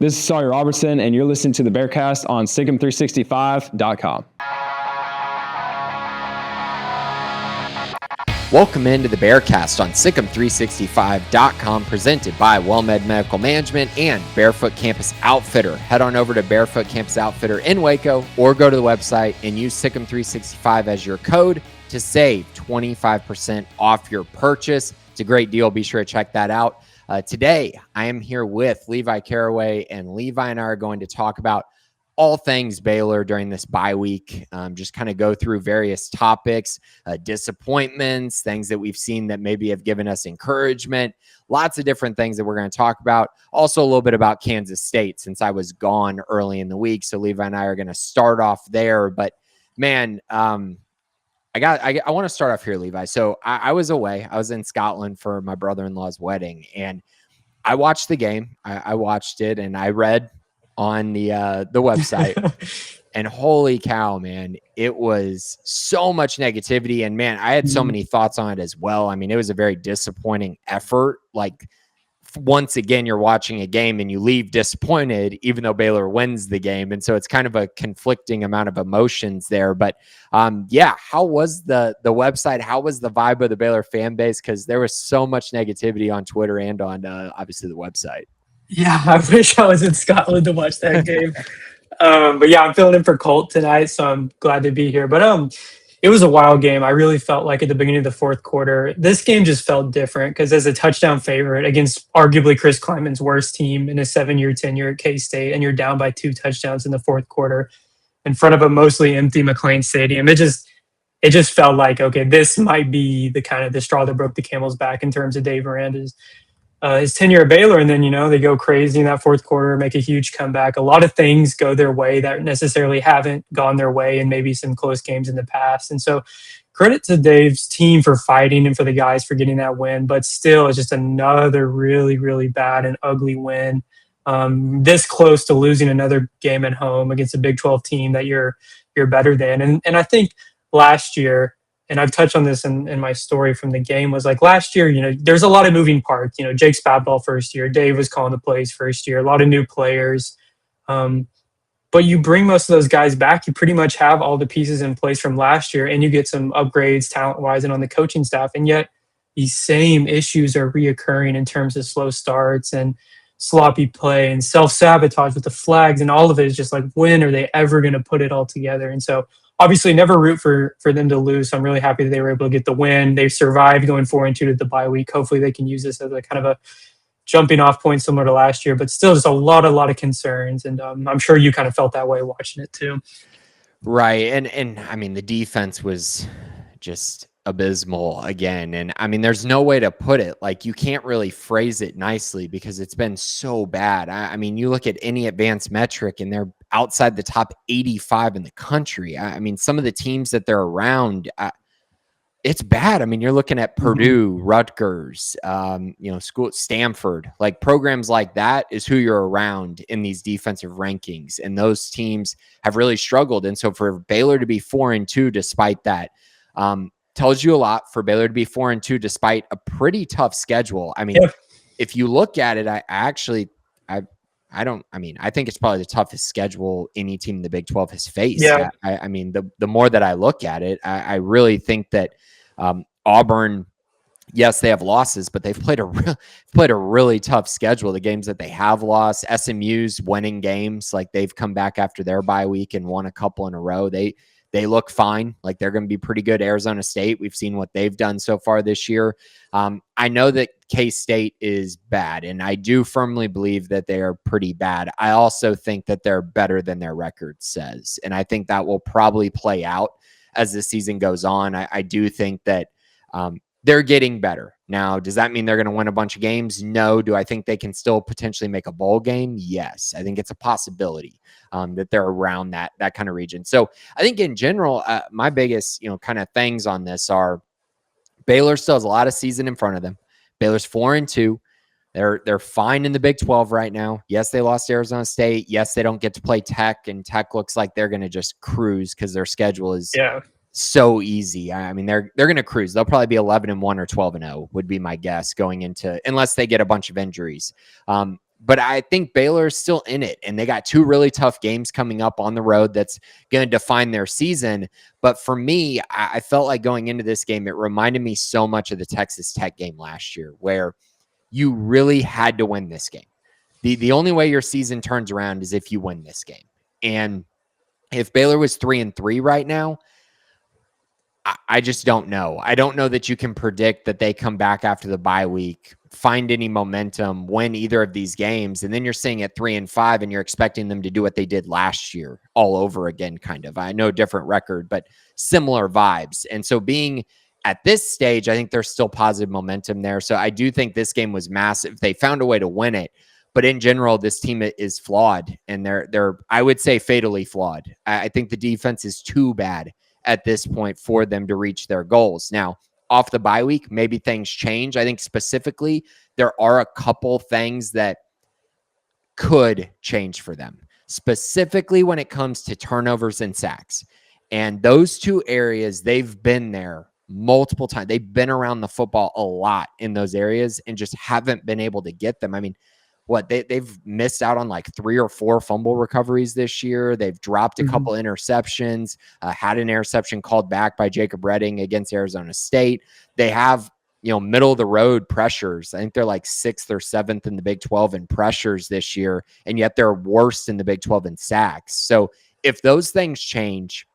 This is Sawyer Robertson, and you're listening to the Bearcast on SicEm365.com. Welcome into the Bearcast on SicEm365.com, presented by WellMed Medical Management and Barefoot Campus Outfitter. Head on over to Barefoot Campus Outfitter in Waco or go to the website and use SicEm365 as your code to save 25% off your purchase. It's a great deal. Be sure to check that out. Today, I am here with Levi Caraway, and Levi and I are going to talk about all things Baylor during this bye week. Just kind of go through various topics, disappointments, things that we've seen that maybe have given us encouragement, lots of different things that we're going to talk about. Also a little bit about Kansas State since I was gone early in the week. So Levi and I are going to start off there. But man, I want to start off here, Levi. So I was away. I was in Scotland for my brother-in-law's wedding, and I watched the game. I watched it, and I read on the website, and holy cow, man, it was so much negativity. And man, I had so many thoughts on it as well. I mean, it was a very disappointing effort. Like, once again, you're watching a game and you leave disappointed, even though Baylor wins the game. And so it's kind of a conflicting amount of emotions there. But yeah, how was the website? How was the vibe of the Baylor fan base? Because there was so much negativity on Twitter and on obviously the website. Yeah, I wish I was in Scotland to watch that game. But yeah, I'm filling in for Colt tonight, so I'm glad to be here. But it was a wild game. I really felt like at the beginning of the fourth quarter, this game just felt different because as a touchdown favorite against arguably Chris Kleiman's worst team in a 7-year tenure at K-State, and you're down by 2 touchdowns in the fourth quarter in front of a mostly empty McLean Stadium, it just felt like, okay, this might be the kind of the straw that broke the camel's back in terms of Dave Aranda's his tenure at Baylor. And then, they go crazy in that fourth quarter, make a huge comeback. A lot of things go their way that necessarily haven't gone their way in maybe some close games in the past. And so credit to Dave's team for fighting and for the guys for getting that win. But still, it's just another really, really bad and ugly win. This close to losing another game at home against a Big 12 team that you're better than. And I think last year, and I've touched on this in my story from the game, was like last year, there's a lot of moving parts. Jake Spadball first year, Dave was calling the plays first year, a lot of new players. But you bring most of those guys back, you pretty much have all the pieces in place from last year, and you get some upgrades talent-wise and on the coaching staff. And yet these same issues are reoccurring in terms of slow starts and sloppy play and self-sabotage with the flags, and all of it is just like, when are they ever going to put it all together? And so obviously never root for them to lose. So I'm really happy that they were able to get the win. They've survived going 4-2 to the bye week. Hopefully they can use this as a kind of a jumping off point similar to last year, but still just a lot of concerns. And I'm sure you kind of felt that way watching it too. Right. And I mean, the defense was just abysmal again. And I mean, there's no way to put it. Like, you can't really phrase it nicely because it's been so bad. I mean, you look at any advanced metric and they're outside the top 85 in the country. I mean, some of the teams that they're around, it's bad. I mean, you're looking at Purdue, Rutgers, Stanford, like programs like that is who you're around in these defensive rankings. And those teams have really struggled. And so for Baylor to be 4-2, despite that, tells you a lot. For Baylor to be 4-2 despite a pretty tough schedule. I mean, if you look at it, I think it's probably the toughest schedule any team in the Big 12 has faced. Yeah. I mean, the more that I look at it, I really think that Auburn, yes, they have losses, but they've played a really tough schedule. The games that they have lost, SMU's winning games, like they've come back after their bye week and won a couple in a row. They look fine. Like, they're going to be pretty good. Arizona State, we've seen what they've done so far this year. I know that K-State is bad, and I do firmly believe that they are pretty bad. I also think that they're better than their record says, and I think that will probably play out as the season goes on. I do think that they're getting better. Now, does that mean they're going to win a bunch of games? No. Do I think they can still potentially make a bowl game? Yes. I think it's a possibility that they're around that kind of region. So I think in general, my biggest, kind of things on this are Baylor still has a lot of season in front of them. Baylor's 4-2. They're fine in the Big 12 right now. Yes, they lost to Arizona State. Yes, they don't get to play Tech, and Tech looks like they're going to just cruise because their schedule is so easy. I mean, they're going to cruise. They'll probably be 11-1 or 12-0 would be my guess going into, unless they get a bunch of injuries. but I think Baylor is still in it, and they got 2 really tough games coming up on the road that's going to define their season. But for me, I felt like going into this game, it reminded me so much of the Texas Tech game last year, where you really had to win this game. The only way your season turns around is if you win this game. And if Baylor was 3-3 right now, I just don't know. I don't know that you can predict that they come back after the bye week, find any momentum, win either of these games, and then you're sitting at 3-5 and you're expecting them to do what they did last year all over again, kind of. I know different record, but similar vibes. And so being at this stage, I think there's still positive momentum there. So I do think this game was massive. They found a way to win it. But in general, this team is flawed, and they're I would say fatally flawed. I think the defense is too bad at this point for them to reach their goals. Now, off the bye week, maybe things change. I think specifically there are a couple things that could change for them, specifically when it comes to turnovers and sacks. And those 2 areas, they've been there multiple times. They've been around the football a lot in those areas and just haven't been able to get them. I mean, they've missed out on like 3 or 4 fumble recoveries this year. They've dropped a couple interceptions, had an interception called back by Jacob Redding against Arizona State. They have, middle of the road pressures. I think they're like 6th or 7th in the Big 12 in pressures this year, and yet they're worst in the Big 12 in sacks. So if those things change,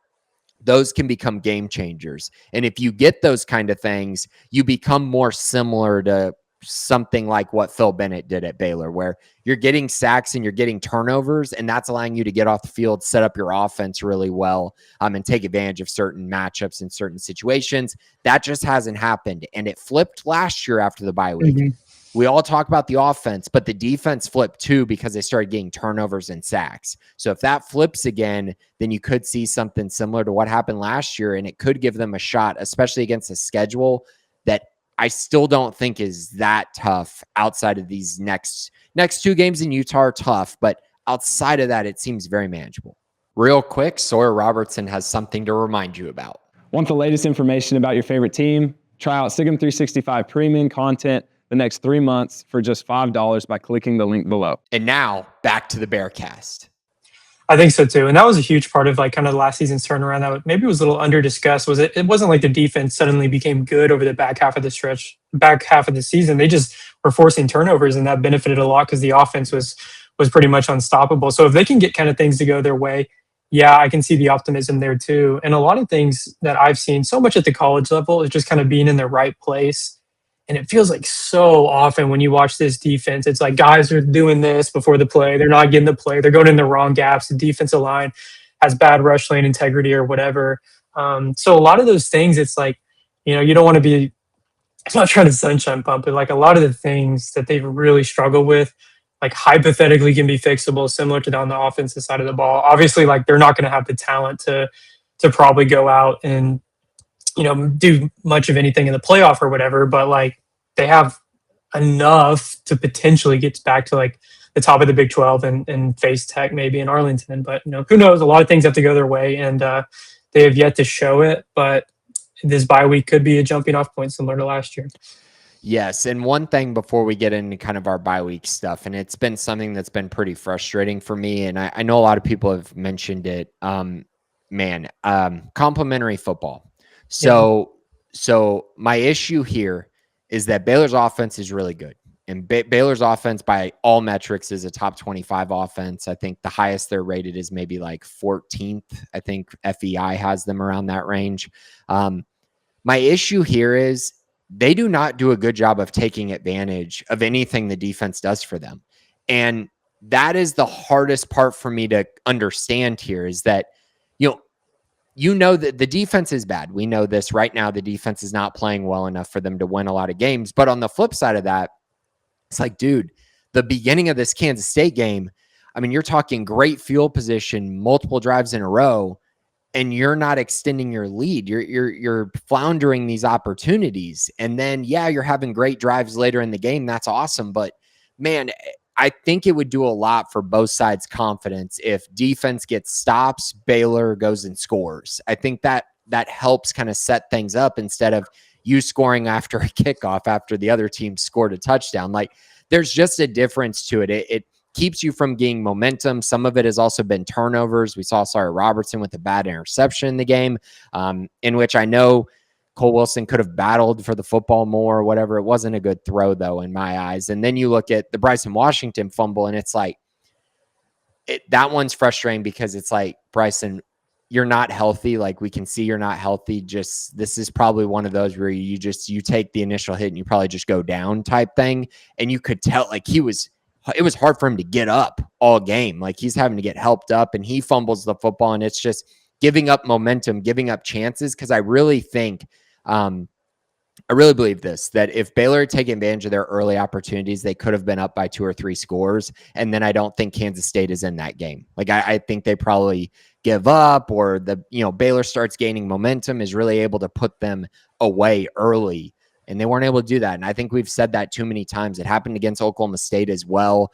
those can become game changers. And if you get those kind of things, you become more similar to something like what Phil Bennett did at Baylor, where you're getting sacks and you're getting turnovers, and that's allowing you to get off the field, set up your offense really well, and take advantage of certain matchups in certain situations. That just hasn't happened. And it flipped last year after the bye week. We all talk about the offense, but the defense flipped too because they started getting turnovers and sacks. So if that flips again, then you could see something similar to what happened last year, and it could give them a shot, especially against a schedule that I still don't think is that tough outside of these next 2 games in Utah are tough, but outside of that, it seems very manageable. Real quick, Sawyer Robertson has something to remind you about. Want the latest information about your favorite team? Try out Sigum 365 premium content the next 3 months for just $5 by clicking the link below. And now back to the Bearcast. I think so too. And that was a huge part of like kind of last season's turnaround that maybe was a little under discussed. Was it wasn't like the defense suddenly became good over the back half of the season. They just were forcing turnovers, and that benefited a lot because the offense was pretty much unstoppable. So if they can get kind of things to go their way, yeah, I can see the optimism there too. And a lot of things that I've seen so much at the college level is just kind of being in the right place. And it feels like so often when you watch this defense, it's like guys are doing this before the play. They're not getting the play. They're going in the wrong gaps. The defensive line has bad rush lane integrity or whatever. So a lot of those things, it's like, you don't want to be, I'm not trying to sunshine pump, but like a lot of the things that they've really struggled with, like hypothetically can be fixable, similar to on the offensive side of the ball. Obviously, like they're not going to have the talent to probably go out and do much of anything in the playoff or whatever, but like they have enough to potentially get back to like the top of the Big 12 and face Tech maybe in Arlington. But who knows? A lot of things have to go their way, and they have yet to show it. But this bye week could be a jumping off point similar to last year. Yes, and one thing before we get into kind of our bye week stuff, and it's been something that's been pretty frustrating for me, and I know a lot of people have mentioned it. Complimentary football. So my issue here is that Baylor's offense is really good. And Baylor's offense by all metrics is a top 25 offense. I think the highest they're rated is maybe like 14th. I think FEI has them around that range. My issue here is they do not do a good job of taking advantage of anything the defense does for them. And that is the hardest part for me to understand here, is that, that the defense is bad. We know this right now. The defense is not playing well enough for them to win a lot of games. But on the flip side of that, it's like, dude, the beginning of this Kansas State game, I mean, you're talking great field position, multiple drives in a row, and you're not extending your lead. You're floundering these opportunities. And then, you're having great drives later in the game. That's awesome. But man, I think it would do a lot for both sides' confidence if defense gets stops, Baylor goes and scores. I think that helps kind of set things up instead of you scoring after a kickoff after the other team scored a touchdown. Like, there's just a difference to it. It keeps you from getting momentum. Some of it has also been turnovers. We saw Sawyer Robertson with a bad interception in the game, in which I know Cole Wilson could have battled for the football more or whatever. It wasn't a good throw, though, in my eyes. And then you look at the Bryson Washington fumble, and it's like, that one's frustrating because it's like, Bryson, you're not healthy. Like, we can see you're not healthy. Just, this is probably one of those where you take the initial hit and you probably just go down type thing. And you could tell, like, it was hard for him to get up all game. Like, he's having to get helped up, and he fumbles the football, and it's just giving up momentum, giving up chances. Cause I really think, I really believe this, that if Baylor had taken advantage of their early opportunities, they could have been up by 2 or 3 scores. And then I don't think Kansas State is in that game. Like, I think they probably give up, or Baylor starts gaining momentum, is really able to put them away early. And they weren't able to do that. And I think we've said that too many times. It happened against Oklahoma State as well.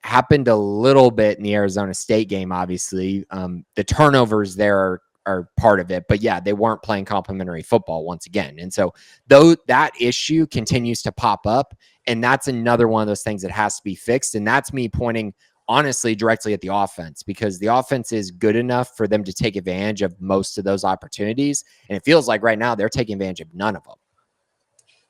Happened a little bit in the Arizona State game, obviously. The turnovers there are part of it, but yeah, they weren't playing complimentary football once again. And so though that issue continues to pop up, and that's another one of those things that has to be fixed. And that's me pointing honestly directly at the offense, because the offense is good enough for them to take advantage of most of those opportunities. And it feels like right now they're taking advantage of none of them.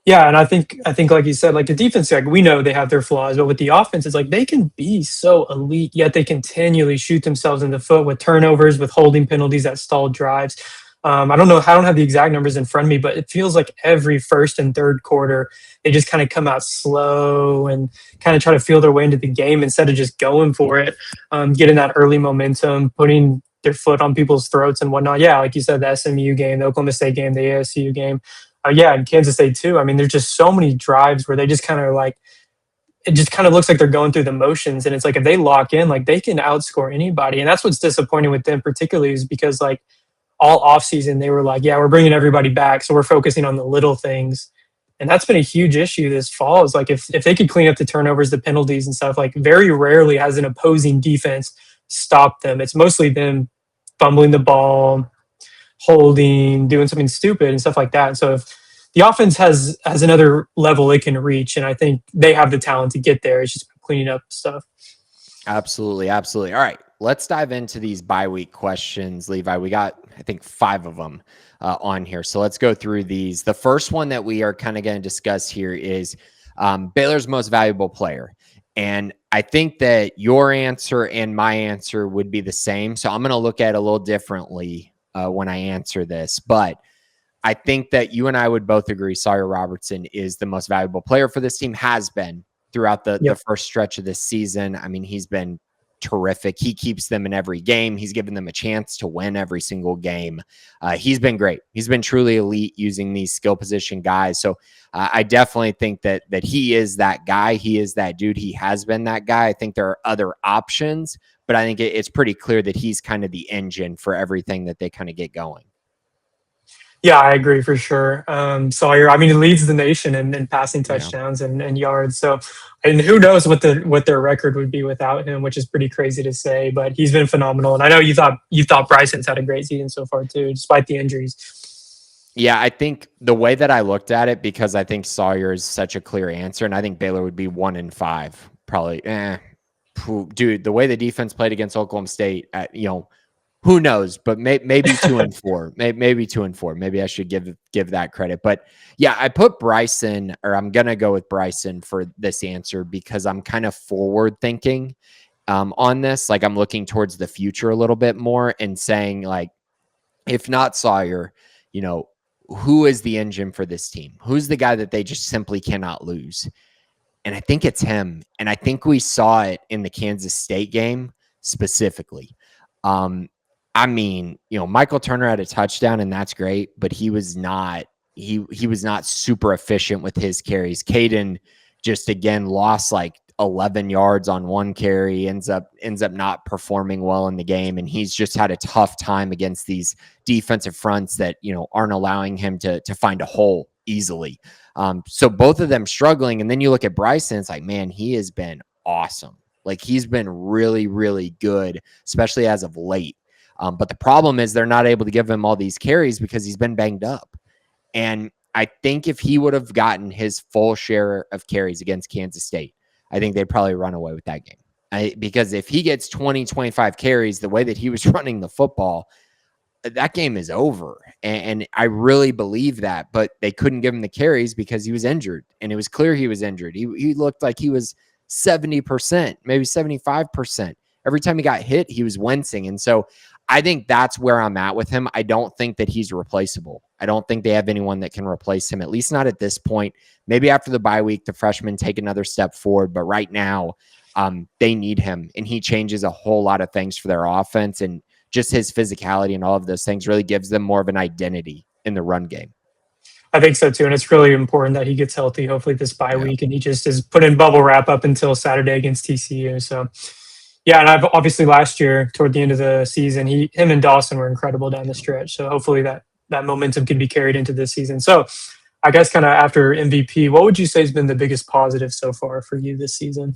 Yeah, and I think like you said, like the defense, like we know they have their flaws, but with the offense, it's like they can be so elite, yet they continually shoot themselves in the foot with turnovers, with holding penalties that stall drives. I don't have the exact numbers in front of me, but it feels like every first and third quarter, they just kind of come out slow and kind of try to feel their way into the game instead of just going for it, getting that early momentum, putting their foot on people's throats and whatnot. Yeah, like you said, the SMU game, the Oklahoma State game, the ASU game. And Kansas State too. I mean, there's just so many drives where they just kind of like, it just kind of looks like they're going through the motions. And it's like, if they lock in, like they can outscore anybody. And that's what's disappointing with them particularly, is because like all offseason they were like, yeah, we're bringing everybody back, so we're focusing on the little things. And that's been a huge issue this fall, is like if they could clean up the turnovers, the penalties and stuff, like very rarely has an opposing defense stopped them. It's mostly them fumbling the ball, holding, doing something stupid and stuff like that. And so if the offense has another level it can reach, and I think they have the talent to get there, it's just cleaning up stuff. Absolutely. Absolutely. All right, let's dive into these bye week questions, Levi. We got, I think, 5 of them on here. So let's go through these. The first one that we are kind of going to discuss here is Baylor's most valuable player. And I think that your answer and my answer would be the same. So I'm going to look at it a little differently when I answer this, but I think that you and I would both agree Sawyer Robertson is the most valuable player for this team, has been throughout the first stretch of this season. I mean, he's been terrific. He keeps them in every game. He's given them a chance to win every single game. He's been great. He's been truly elite using these skill position guys. So I definitely think that he is that guy. He is that dude. He has been that guy. I think there are other options, but I think it's pretty clear that he's kind of the engine for everything that they kind of get going. Yeah, I agree for sure. Sawyer, I mean, he leads the nation in passing touchdowns and yards. So, and who knows what their record would be without him, which is pretty crazy to say. But he's been phenomenal, and I know you thought Bryson's had a great season so far too, despite the injuries. Yeah, I think the way that I looked at it, because I think Sawyer is such a clear answer, and I think Baylor would be 1-5, probably. Dude, the way the defense played against Oklahoma State, who knows? But maybe 2-4, maybe 2-4. Maybe I should give that credit. But yeah, I put Bryson, or I'm gonna go with Bryson for this answer, because I'm kind of forward thinking on this. Like, I'm looking towards the future a little bit more and saying, like, if not Sawyer, who is the engine for this team? Who's the guy that they just simply cannot lose? And I think it's him. And I think we saw it in the Kansas State game specifically. I mean, Michael Turner had a touchdown, and that's great, but he was not super efficient with his carries. Caden just again lost like 11 yards on one carry, ends up not performing well in the game, and he's just had a tough time against these defensive fronts that aren't allowing him to find a hole easily. So both of them struggling, and then you look at Bryson, it's like, man, he has been awesome. Like, he's been really, really good, especially as of late. But the problem is they're not able to give him all these carries because he's been banged up. And I think if he would have gotten his full share of carries against Kansas State, I think they'd probably run away with that game. Because if he gets 20, 25 carries the way that he was running the football, that game is over. And I really believe that, but they couldn't give him the carries because he was injured. And it was clear he was injured. He looked like he was 70%, maybe 75%. Every time he got hit, he was wincing. And so I think that's where I'm at with him. I don't think that he's replaceable. I don't think they have anyone that can replace him, at least not at this point. Maybe after the bye week, the freshmen take another step forward. But right now, they need him. And he changes a whole lot of things for their offense. And just his physicality and all of those things really gives them more of an identity in the run game. I think so too. And it's really important that he gets healthy, hopefully this bye week. And he just is put in bubble wrap up until Saturday against TCU. So yeah, and I've obviously last year toward the end of the season, him and Dawson were incredible down the stretch. So hopefully that momentum can be carried into this season. So I guess kind of after MVP, what would you say has been the biggest positive so far for you this season?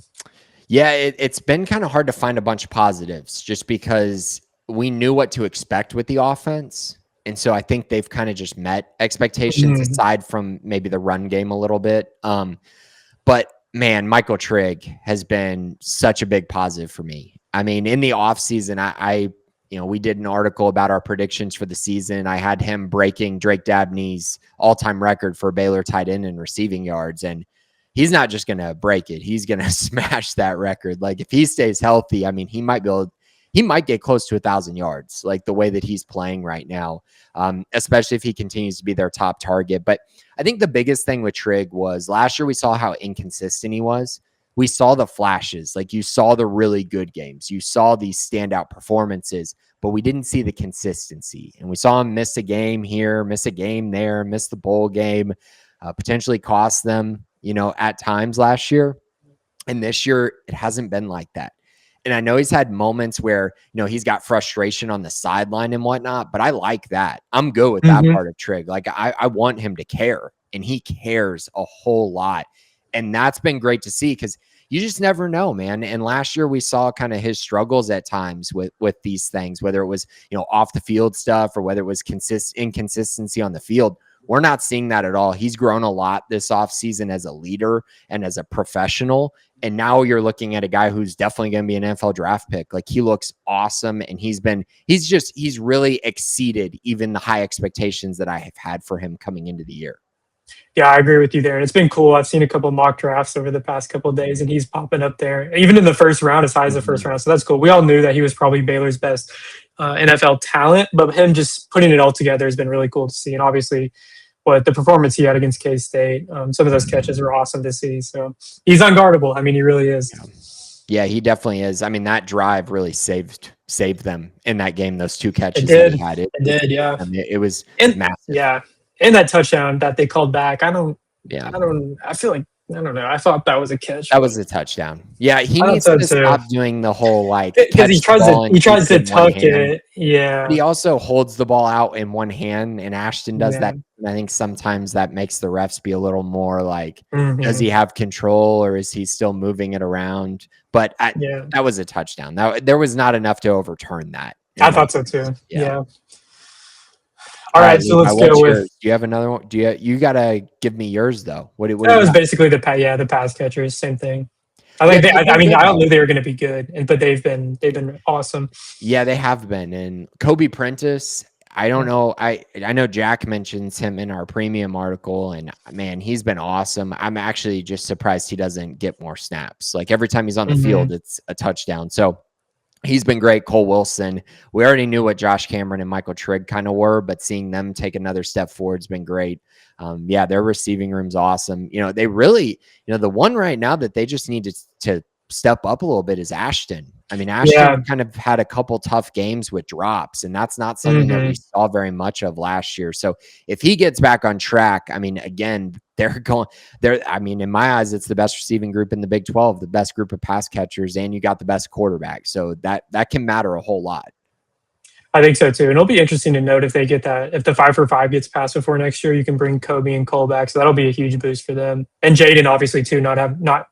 Yeah, it's been kind of hard to find a bunch of positives just because we knew what to expect with the offense. And so I think they've kind of just met expectations aside from maybe the run game a little bit. But man, Michael Trigg has been such a big positive for me. I mean, in the offseason, we did an article about our predictions for the season. I had him breaking Drake Dabney's all-time record for Baylor tight end in receiving yards. And he's not just going to break it. He's going to smash that record. Like if he stays healthy, I mean, he might get close to 1,000 yards, like the way that he's playing right now, especially if he continues to be their top target. But I think the biggest thing with Trigg was last year we saw how inconsistent he was. We saw the flashes, like you saw the really good games. You saw these standout performances, but we didn't see the consistency. And we saw him miss a game here, miss a game there, miss the bowl game, potentially cost them, at times last year. And this year, it hasn't been like that. And I know he's had moments where, he's got frustration on the sideline and whatnot, but I like that. I'm good with that part of Trigg. Like I want him to care, and he cares a whole lot. And that's been great to see because you just never know, man. And last year we saw kind of his struggles at times with these things, whether it was, off the field stuff or whether it was inconsistency on the field. We're not seeing that at all. He's grown a lot this offseason as a leader and as a professional. And now you're looking at a guy who's definitely going to be an NFL draft pick. Like he looks awesome. And he's really exceeded even the high expectations that I have had for him coming into the year. Yeah, I agree with you there. And it's been cool. I've seen a couple mock drafts over the past couple of days, and he's popping up there, even in the first round, as high as the first round. So that's cool. We all knew that he was probably Baylor's best NFL talent, but him just putting it all together has been really cool to see. And obviously, the performance he had against K-State, some of those catches were awesome to see. So he's unguardable. I mean, he really is. Yeah, he definitely is. I mean, that drive really saved them in that game. Those two catches that he had. It did, yeah. I mean, it was massive. Yeah. And that touchdown that they called back, I feel like, I don't know. I thought that was a catch. That was a touchdown. Yeah, he needs to stop doing the whole because he tries to tuck it. Yeah. But he also holds the ball out in one hand, and Ashton does that. And I think sometimes that makes the refs be a little more like, does he have control or is he still moving it around? But that was a touchdown. There was not enough to overturn that. I thought so too. Yeah. All right, so let's go with. Do you have another one? You gotta give me yours though? What that was basically the pass catchers, same thing. I don't knew they were going to be good, but they've been awesome. Yeah, they have been. And Kobe Prentice, I don't know. I know Jack mentions him in our premium article, and man, he's been awesome. I'm actually just surprised he doesn't get more snaps. Like every time he's on the field, it's a touchdown. So. He's been great. Cole Wilson. We already knew what Josh Cameron and Michael Trigg kind of were, but seeing them take another step forward has been great. Their receiving room's awesome. They really, the one right now that they just need to step up a little bit is Ashton. I mean, Ashton kind of had a couple tough games with drops, and that's not something that we saw very much of last year. So if he gets back on track, I mean, again, in my eyes, it's the best receiving group in the Big 12, the best group of pass catchers, and you got the best quarterback. So that can matter a whole lot. I think so too. And it'll be interesting to note if they get that, if the 5-for-5 gets passed before next year, you can bring Kobe and Cole back. So that'll be a huge boost for them. And Jaden, obviously, too,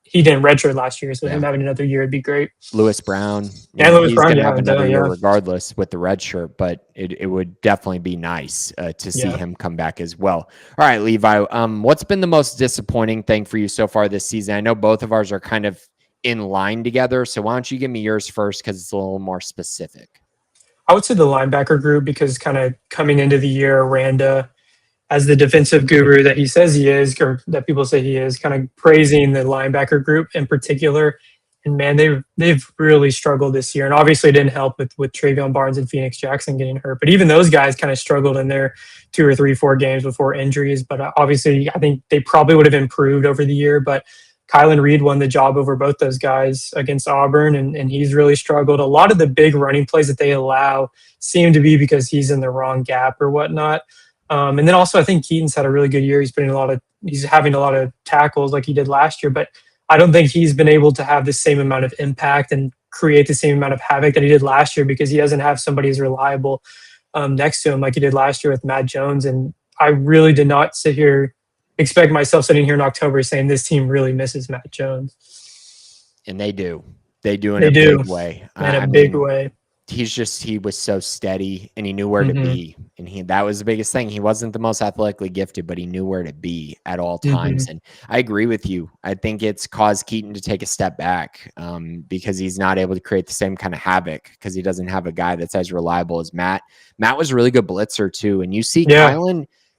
he didn't redshirt last year. So Yeah. him having another year would be great. Lewis Brown. And Lewis he's Brown, going to have another year yeah. regardless with the red shirt, but it would definitely be nice to see him come back as well. All right, Levi, what's been the most disappointing thing for you so far this season? I know both of ours are kind of in line together, so why don't you give me yours first because it's a little more specific. I would say the linebacker group, because kind of coming into the year, Randa, as the defensive guru that he says he is, or that people say he is, kind of praising the linebacker group in particular. And man, they've really struggled this year. And obviously it didn't help with Travion Barnes and Phoenix Jackson getting hurt. But even those guys kind of struggled in their 2 or 3, 4 games before injuries. But obviously I think they probably would have improved over the year. But Kylan Reed won the job over both those guys against Auburn, and he's really struggled. A lot of the big running plays that they allow seem to be because he's in the wrong gap or whatnot. And then also I think Keaton's had a really good year. He's having a lot of tackles like he did last year, but I don't think he's been able to have the same amount of impact and create the same amount of havoc that he did last year because he doesn't have somebody as reliable next to him like he did last year with Matt Jones. And I really did not expect myself sitting here in October saying this team really misses Matt Jones. And they do. They do in a big way. In a big way. He was so steady and he knew where to be. And that was the biggest thing. He wasn't the most athletically gifted, but he knew where to be at all times. And I agree with you. I think it's caused Keaton to take a step back because he's not able to create the same kind of havoc because he doesn't have a guy that's as reliable as Matt. Matt was a really good blitzer too. And you see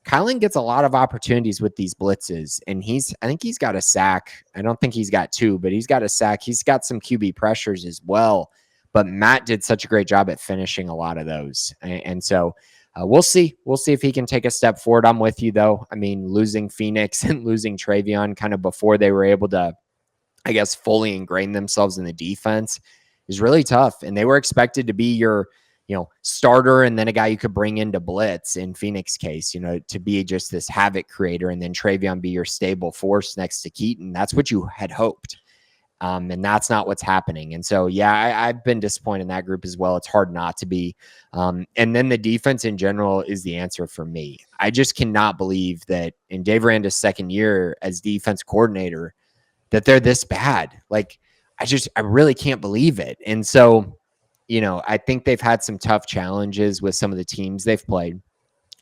Kylan gets a lot of opportunities with these blitzes, and I think he's got a sack. I don't think he's got 2, but he's got a sack. He's got some QB pressures as well. But Matt did such a great job at finishing a lot of those. And so we'll see. We'll see if he can take a step forward. I'm with you, though. I mean, losing Phoenix and losing Travion kind of before they were able to, I guess, fully ingrain themselves in the defense is really tough. And they were expected to be your starter and then a guy you could bring into blitz in Phoenix case, to be just this havoc creator and then Travion be your stable force next to Keaton. That's what you had hoped. And that's not what's happening. And so, I've been disappointed in that group as well. It's hard not to be. And then the defense in general is the answer for me. I just cannot believe that in Dave Aranda's second year as defense coordinator that they're this bad. Like, I really can't believe it. And so, I think they've had some tough challenges with some of the teams they've played.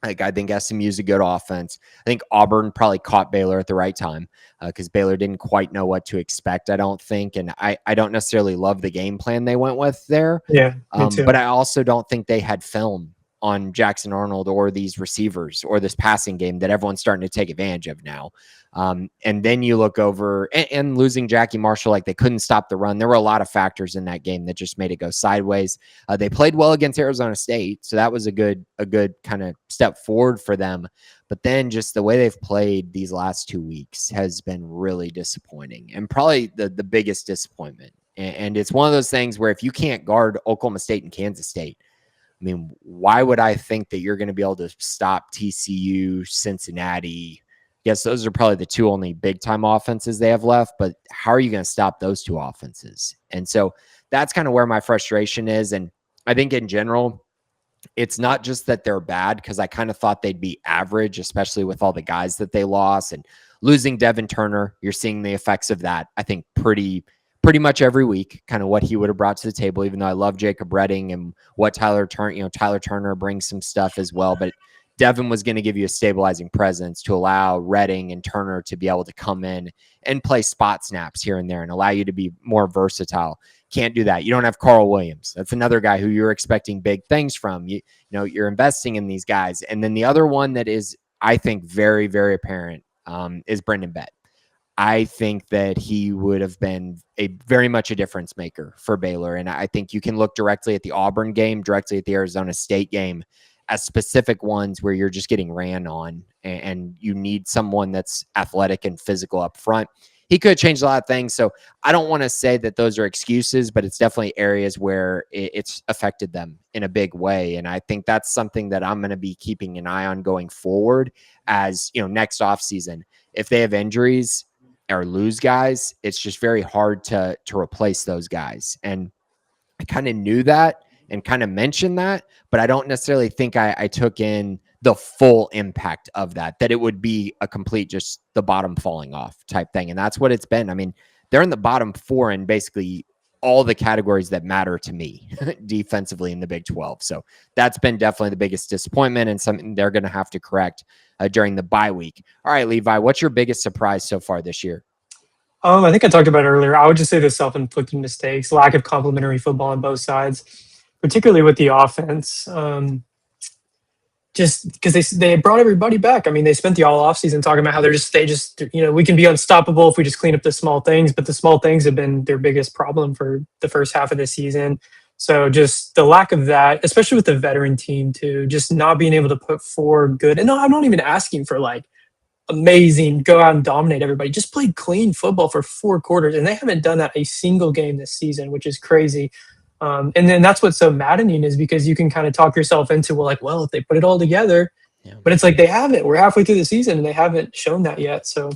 Like, I think SMU's a good offense. I think Auburn probably caught Baylor at the right time because Baylor didn't quite know what to expect, I don't think. And I don't necessarily love the game plan they went with there. Yeah, me too. But I also don't think they had film on Jackson Arnold or these receivers or this passing game that everyone's starting to take advantage of now. And then you look over and losing Jackie Marshall, like they couldn't stop the run. There were a lot of factors in that game that just made it go sideways. They played well against Arizona State, so that was a good kind of step forward for them. But then just the way they've played these last 2 weeks has been really disappointing and probably the biggest disappointment. And it's one of those things where if you can't guard Oklahoma State and Kansas State, I mean, why would I think that you're going to be able to stop TCU, Cincinnati? Yes, those are probably the 2 only big-time offenses they have left, but how are you going to stop those 2 offenses? And so that's kind of where my frustration is. And I think in general, it's not just that they're bad because I kind of thought they'd be average, especially with all the guys that they lost. And losing Devin Turner, you're seeing the effects of that, I think, pretty much every week, kind of what he would have brought to the table, even though I love Jacob Redding and what Tyler Turner brings some stuff as well. But Devin was going to give you a stabilizing presence to allow Redding and Turner to be able to come in and play spot snaps here and there and allow you to be more versatile. Can't do that. You don't have Carl Williams. That's another guy who you're expecting big things from. You're investing in these guys. And then the other one that is, I think, very, very apparent is Brendan Bett. I think that he would have been very much a difference maker for Baylor. And I think you can look directly at the Auburn game, directly at the Arizona State game as specific ones where you're just getting ran on and you need someone that's athletic and physical up front. He could have changed a lot of things. So I don't want to say that those are excuses, but it's definitely areas where it's affected them in a big way. And I think that's something that I'm going to be keeping an eye on going forward as, next offseason. If they have injuries or lose guys, it's just very hard to replace those guys. And I kind of knew that and kind of mentioned that, but I don't necessarily think I took in the full impact of that it would be a complete just the bottom falling off type thing. And that's what it's been. I mean, they're in the bottom 4 in basically all the categories that matter to me defensively in the Big 12. So that's been definitely the biggest disappointment and something they're going to have to correct during the bye week. All right, Levi, what's your biggest surprise so far this year? I think I talked about it earlier. I would just say the self-inflicted mistakes, lack of complementary football on both sides, particularly with the offense. Just because they brought everybody back. I mean, they spent the all offseason talking about how they just we can be unstoppable if we just clean up the small things, but the small things have been their biggest problem for the first half of the season. So just the lack of that, especially with the veteran team too, just not being able to put forward good. And no, I'm not even asking for like amazing, go out and dominate everybody. Just played clean football for 4 quarters, and they haven't done that a single game this season, which is crazy. And then that's what's so maddening is because you can kind of talk yourself into, well, if they put it all together, but it's like they haven't. We're halfway through the season and they haven't shown that yet. So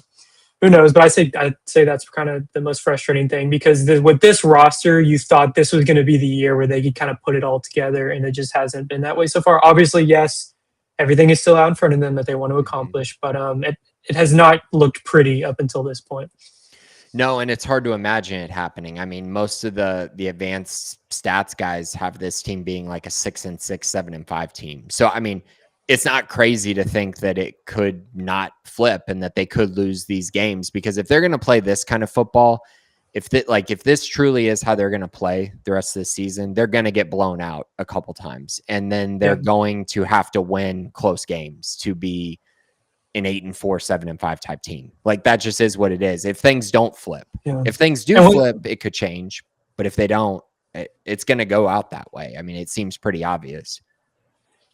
who knows? But I'd say that's kind of the most frustrating thing because with this roster, you thought this was going to be the year where they could kind of put it all together, and it just hasn't been that way so far. Obviously, yes, everything is still out in front of them that they want to accomplish, but it has not looked pretty up until this point. No, and it's hard to imagine it happening. I mean, most of the advanced stats guys have this team being like a 6-6, 7-5 team. So, I mean, it's not crazy to think that it could not flip and that they could lose these games, because if they're going to play this kind of football, if this truly is how they're going to play the rest of the season, they're going to get blown out a couple times, and then they're going to have to win close games to be an 8-4, 7-5 type team. Like that just is what it is. If things don't flip, if things do flip, it could change. But if they don't, it's going to go out that way. I mean, it seems pretty obvious.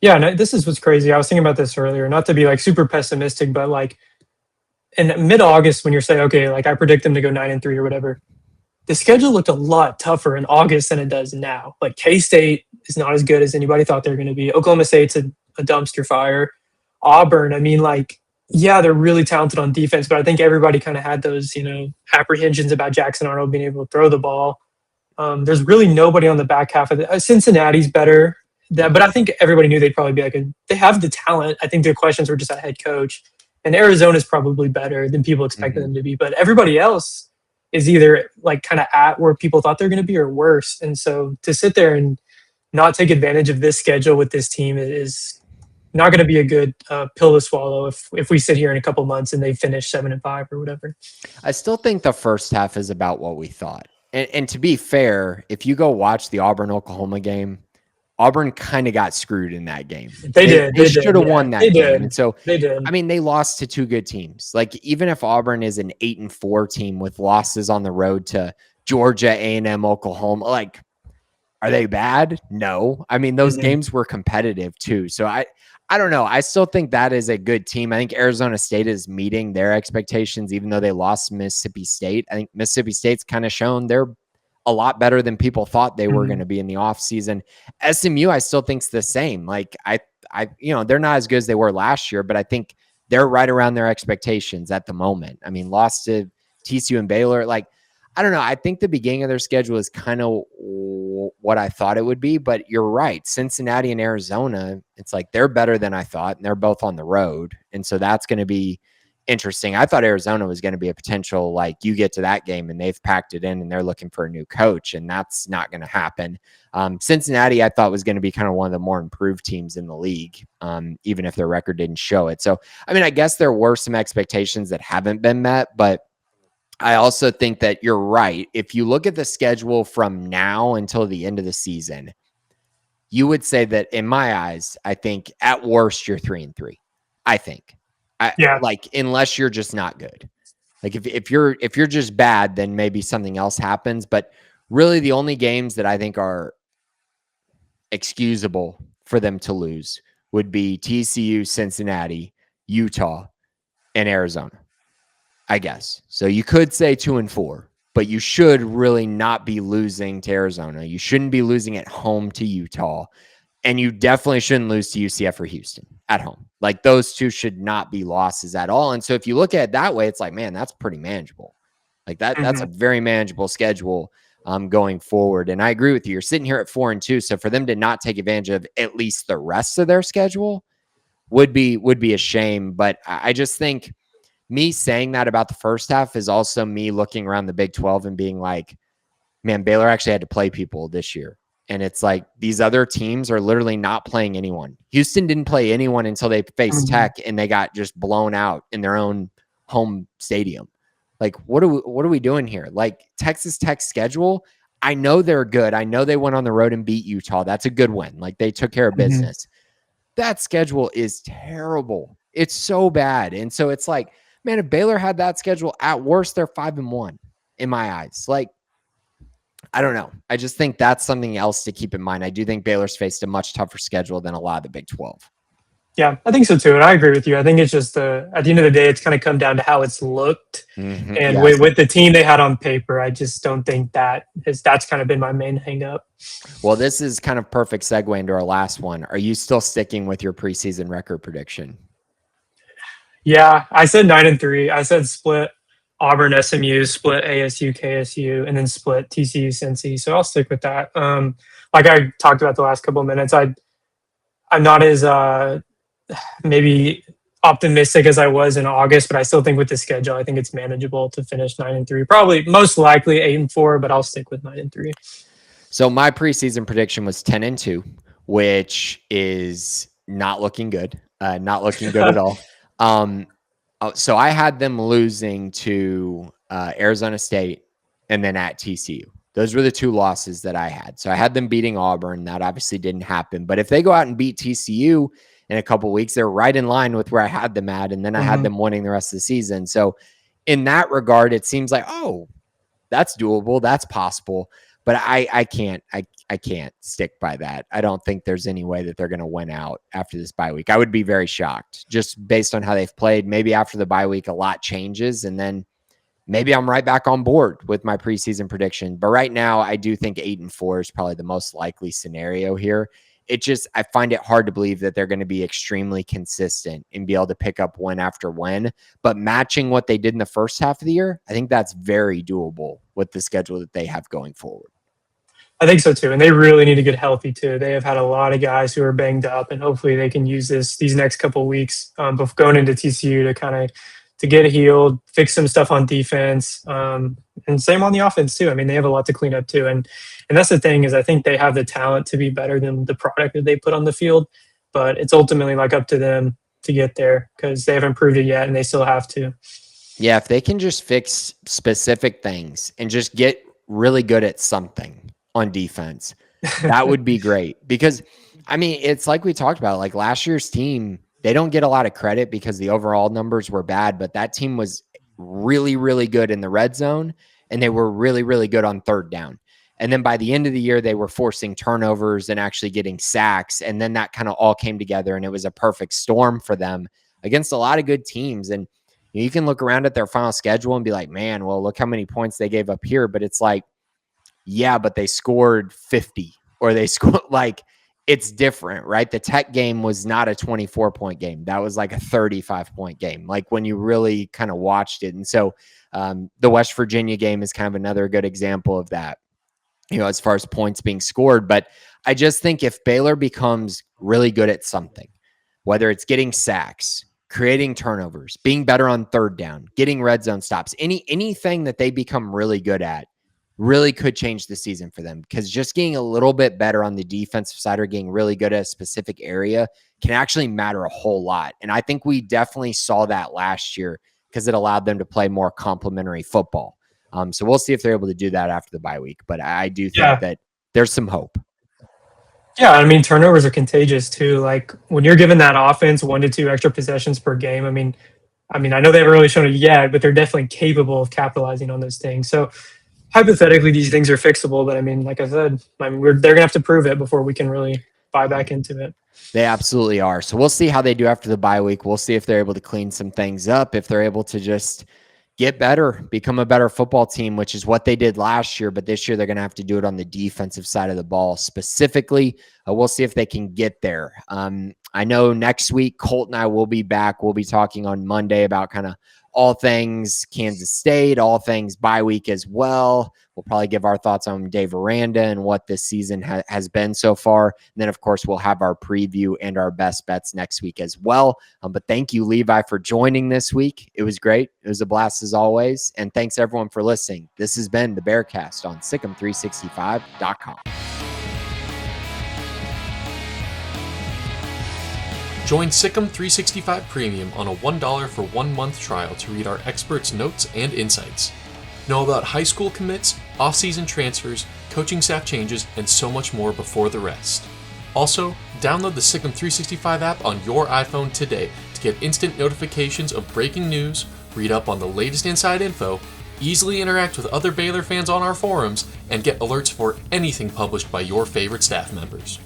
Yeah, no, this is what's crazy. I was thinking about this earlier, not to be like super pessimistic, but like in mid-August when you're saying, okay, like I predict them to go 9-3 or whatever, the schedule looked a lot tougher in August than it does now. Like K-State is not as good as anybody thought they were going to be. Oklahoma State's a dumpster fire. Auburn, I mean, like, yeah, they're really talented on defense, but I think everybody kind of had those, apprehensions about Jackson Arnold being able to throw the ball. There's really nobody on the back half of it. Cincinnati's better, but I think everybody knew they'd probably be like, they have the talent. I think the questions were just at head coach. And Arizona's probably better than people expected them to be. But everybody else is either like kind of at where people thought they're going to be or worse. And so to sit there and not take advantage of this schedule with this team is not going to be a good pill to swallow if we sit here in a couple months and they finish 7-5 or whatever. I still think the first half is about what we thought. And to be fair, if you go watch the Auburn-Oklahoma game, Auburn kind of got screwed in that game. They should have won that game. And so, they did. I mean, they lost to 2 good teams. Like, even if Auburn is an 8-4 team with losses on the road to Georgia, A&M, Oklahoma, like, are they bad? No. I mean, those games were competitive too. So I don't know. I still think that is a good team. I think Arizona State is meeting their expectations, even though they lost Mississippi State. I think Mississippi State's kind of shown they're a lot better than people thought they were going to be in the offseason. SMU, I still think's the same. Like they're not as good as they were last year, but I think they're right around their expectations at the moment. I mean, lost to TCU and Baylor. Like, I don't know. I think the beginning of their schedule is kind of what I thought it would be, but you're right. Cincinnati and Arizona, it's like they're better than I thought, and they're both on the road. And so that's going to be interesting. I thought Arizona was going to be a potential, like, you get to that game and they've packed it in and they're looking for a new coach, and that's not going to happen. Cincinnati, I thought was going to be kind of one of the more improved teams in the league, even if their record didn't show it. So, I mean, I guess there were some expectations that haven't been met, but I also think that you're right. If you look at the schedule from now until the end of the season, you would say that, in my eyes, I think at worst you're 3-3. I think. Like, unless you're just not good. Like, if you're just bad, then maybe something else happens. But really, the only games that I think are excusable for them to lose would be TCU, Cincinnati, Utah, and Arizona, I guess. So you could say 2-4, but you should really not be losing to Arizona. You shouldn't be losing at home to Utah. And you definitely shouldn't lose to UCF or Houston at home. Like, those two should not be losses at all. And so if you look at it that way, it's like, man, that's pretty manageable. Like that's a very manageable schedule. going forward. And I agree with you. You're sitting here at 4-2. So for them to not take advantage of at least the rest of their schedule would be a shame. But I just think me saying that about the first half is also me looking around the Big 12 and being like, man, Baylor actually had to play people this year. And it's like these other teams are literally not playing anyone. Houston didn't play anyone until they faced Tech, and they got just blown out in their own home stadium. Like, what are we doing here? Like, Texas Tech's schedule, I know they're good. I know they went on the road and beat Utah. That's a good win. Like, they took care of business. That schedule is terrible. It's so bad. And so it's like, man, if Baylor had that schedule, at worst, they're 5-1 in my eyes. Like, I don't know. I just think that's something else to keep in mind. I do think Baylor's faced a much tougher schedule than a lot of the Big 12. Yeah, I think so too. And I agree with you. I think it's just at the end of the day, it's kind of come down to how it's looked. And with the team they had on paper, I just don't think that's kind of been my main hang up. Well, this is kind of perfect segue into our last one. Are you still sticking with your preseason record prediction? Yeah, I said 9-3. I said split Auburn, SMU, split ASU, KSU, and then split TCU, Cincy. So I'll stick with that. Like I talked about the last couple of minutes, I'm not as maybe optimistic as I was in August, but I still think with the schedule, I think it's manageable to finish 9-3. Probably most likely 8-4, but I'll stick with 9-3. So my preseason prediction was 10-2, which is not looking good. Not looking good at all. So I had them losing to Arizona State and then at TCU. Those were the two losses that I had. So I had them beating Auburn. That obviously didn't happen. But if they go out and beat TCU in a couple of weeks, they're right in line with where I had them at. And then I had them winning the rest of the season. So in that regard, it seems like, oh, that's doable. That's possible. But I can't stick by that. I don't think there's any way that they're going to win out after this bye week. I would be very shocked just based on how they've played. Maybe after the bye week, a lot changes, and then maybe I'm right back on board with my preseason prediction. But right now, I do think 8-4 is probably the most likely scenario here. I find it hard to believe that they're going to be extremely consistent and be able to pick up win after win. But matching what they did in the first half of the year, I think that's very doable with the schedule that they have going forward. I think so too. And they really need to get healthy too. They have had a lot of guys who are banged up, and hopefully they can use these next couple of weeks going into TCU to get healed, fix some stuff on defense, and same on the offense too. I mean, they have a lot to clean up too. And that's the thing is I think they have the talent to be better than the product that they put on the field, but it's ultimately like up to them to get there because they haven't proved it yet and they still have to. Yeah, if they can just fix specific things and just get really good at something on defense, that would be great. Because I mean, it's like we talked about, like last year's team, they don't get a lot of credit because the overall numbers were bad, but that team was really, really good in the red zone, and they were really, really good on third down. And then by the end of the year, they were forcing turnovers and actually getting sacks. And then that kind of all came together, and it was a perfect storm for them against a lot of good teams. And you can look around at their final schedule and be like, man, well, look how many points they gave up here. But it's like, yeah, but they scored 50, or they scored like, it's different, right? The Tech game was not a 24-point game. That was like a 35-point game, like when you really kind of watched it. And so the West Virginia game is kind of another good example of that, as far as points being scored. But I just think if Baylor becomes really good at something, whether it's getting sacks, creating turnovers, being better on third down, getting red zone stops, anything that they become really good at, really could change the season for them, because just getting a little bit better on the defensive side or getting really good at a specific area can actually matter a whole lot. And I think we definitely saw that last year because it allowed them to play more complementary football. So we'll see if they're able to do that after the bye week. But I do think that there's some hope. Yeah, I mean, turnovers are contagious too. Like when you're given that offense 1 to 2 extra possessions per game, I mean, I know they haven't really shown it yet, but they're definitely capable of capitalizing on those things. So hypothetically, these things are fixable, but I mean, like I said, they're going to have to prove it before we can really buy back into it. They absolutely are. So we'll see how they do after the bye week. We'll see if they're able to clean some things up, if they're able to just get better, become a better football team, which is what they did last year. But this year, they're going to have to do it on the defensive side of the ball specifically. We'll see if they can get there. I know next week, Colt and I will be back. We'll be talking on Monday about kind of all things Kansas State, all things bye week as well. We'll probably give our thoughts on Dave Aranda and what this season has been so far. And then, of course, we'll have our preview and our best bets next week as well. But thank you, Levi, for joining this week. It was great. It was a blast as always. And thanks, everyone, for listening. This has been the Bearcast on Sikkim365.com. Join Sikkim 365 Premium on a $1 for 1 month trial to read our experts' notes and insights. Know about high school commits, off-season transfers, coaching staff changes, and so much more before the rest. Also, download the Sikkim 365 app on your iPhone today to get instant notifications of breaking news, read up on the latest inside info, easily interact with other Baylor fans on our forums, and get alerts for anything published by your favorite staff members.